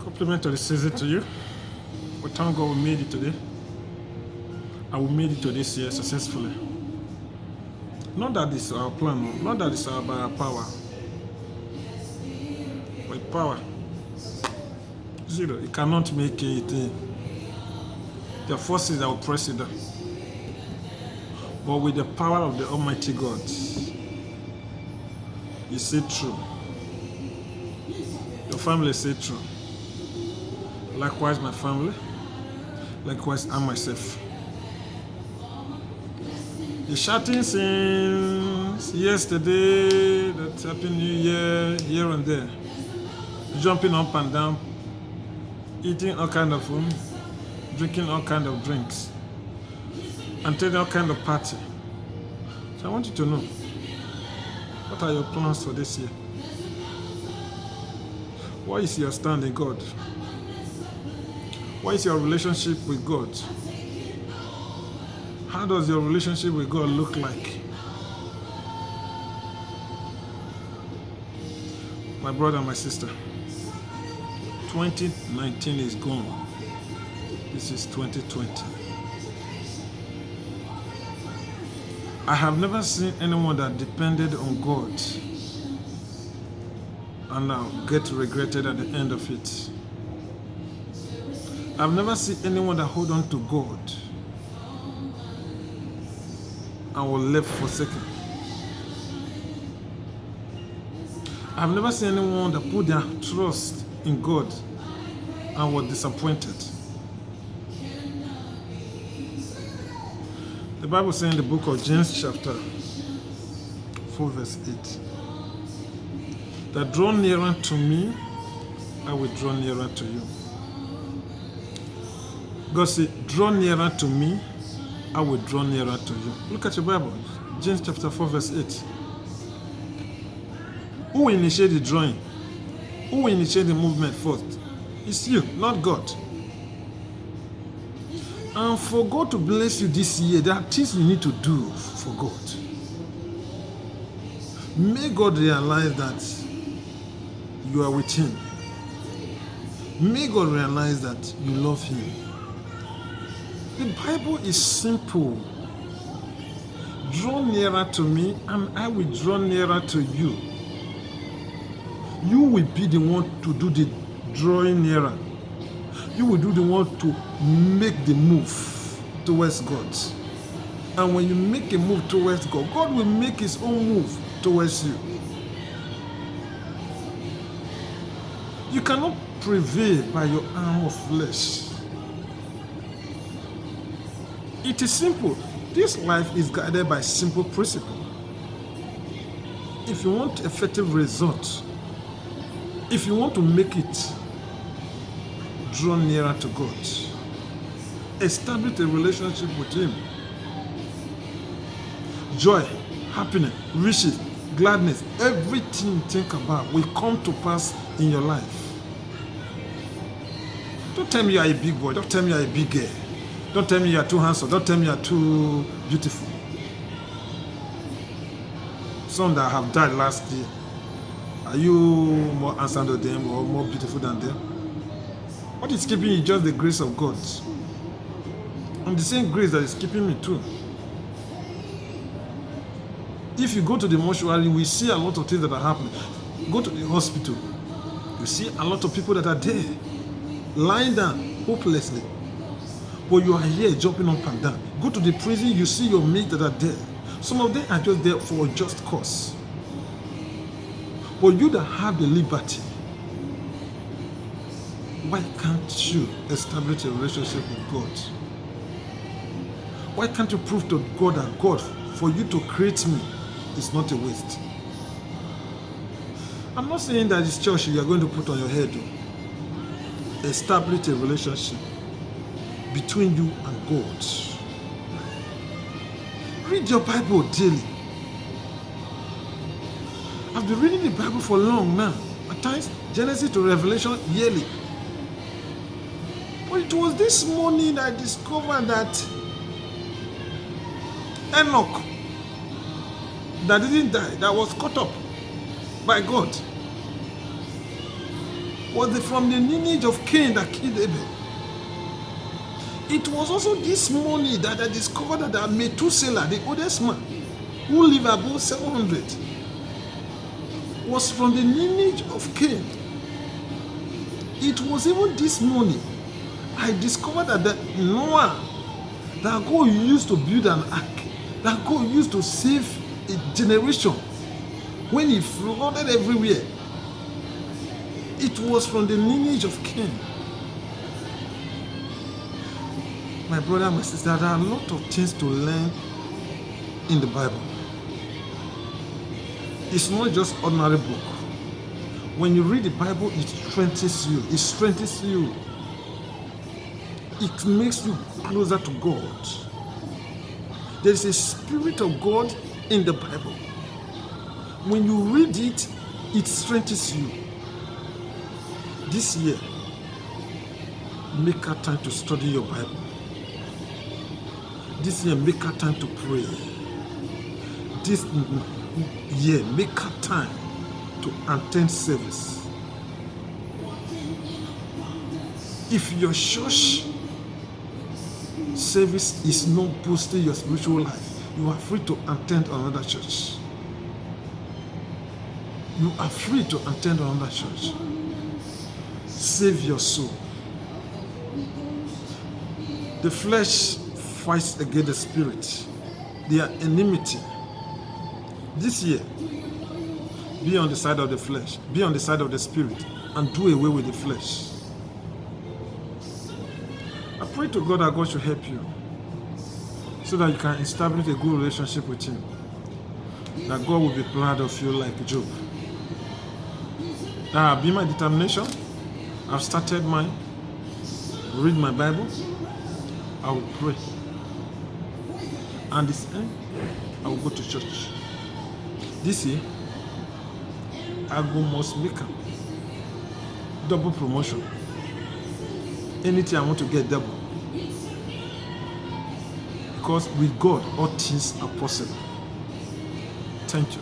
Compliment to the season to you. We thank God we made it today. And we made it to this year successfully. Not that it's our plan, not that it's by our power. With power, zero. You cannot make anything. There are forces that will press it down. But with the power of the Almighty God, you say true. Your family say true. Likewise, my family. Likewise, I myself. The shouting since yesterday, that Happy New Year, here and there. Jumping up and down, eating all kind of food, drinking all kind of drinks, and taking all kind of party. So I want you to know, what are your plans for this year? What is your stand in God? What is your relationship with God? How does your relationship with God look like? My brother and my sister, 2019 is gone. This is 2020. I have never seen anyone that depended on God and now get regretted at the end of it. I've never seen anyone that hold on to God and will left forsaken. I've never seen anyone that put their trust in God and was disappointed. The Bible says in the book of James chapter 4 verse 8 that draw nearer to me, I will draw nearer to you. God said, draw nearer to me, I will draw nearer to you. Look at your Bible, James chapter 4 verse 8. Who will initiate the drawing? Who will initiate the movement first? It's you, not God. And for God to bless you this year, there are things you need to do for God. Make God realize that you are with Him. Make God realize that you love Him. The Bible is simple. Draw nearer to me, and I will draw nearer to you. You will be the one to do the drawing nearer. You will do the one to make the move towards God. And when you make a move towards God, God will make His own move towards you. You cannot prevail by your arm of flesh. It is simple. This life is guided by simple principle. If you want effective results, if you want to make it, draw nearer to God. Establish a relationship with Him. Joy, happiness, riches, gladness, everything you think about will come to pass in your life. Don't tell me you are a big boy. Don't tell me you are a big girl. Don't tell me you are too handsome. Don't tell me you are too beautiful. Some that have died last year, are you more handsome than them or more beautiful than them? What is keeping you is just the grace of God. And the same grace that is keeping me too. If you go to the mortuary, we see a lot of things that are happening. Go to the hospital, you see a lot of people that are there, lying down hopelessly. But you are here jumping up and down. Go to the prison, you see your mates that are there. Some of them are just there for a just cause. But you that have the liberty, why can't you establish a relationship with God? Why can't you prove to God that God, for you to create me, is not a waste? I'm not saying that this church you are going to put on your head. Establish a relationship between you and God. Read your Bible daily. I've been reading the Bible for long now. At times, Genesis to Revelation yearly. But it was this morning I discovered that Enoch, that didn't die, that was caught up by God, was from the lineage of Cain that killed Abel. It was also this money that I discovered that Methuselah, the oldest man, who lived above 700, was from the lineage of Cain. It was even this money I discovered that Noah, that God used to build an ark, that God used to save a generation when he flooded everywhere. It was from the lineage of Cain. My brother, my sister, there are a lot of things to learn in the Bible. It's not just ordinary book. When you read the Bible, it strengthens you. It strengthens you. It makes you closer to God. There is a spirit of God in the Bible. When you read it, it strengthens you. This year, make a time to study your Bible. This year, make a time to pray. This year, make a time to attend service. If your church service is not boosting your spiritual life, you are free to attend another church. You are free to attend another church. Save your soul. The flesh fights against the spirit. They are enmity. This year, be on the side of the flesh, be on the side of the spirit, and do away with the flesh. I pray to God that God should help you so that you can establish a good relationship with Him. That God will be proud of you like Job. That will be my determination. I've started mine. Read my Bible. I will pray. And this end, I will go to church. This year, I must make a double promotion. Anything I want to get double. Because with God, all things are possible. Thank you.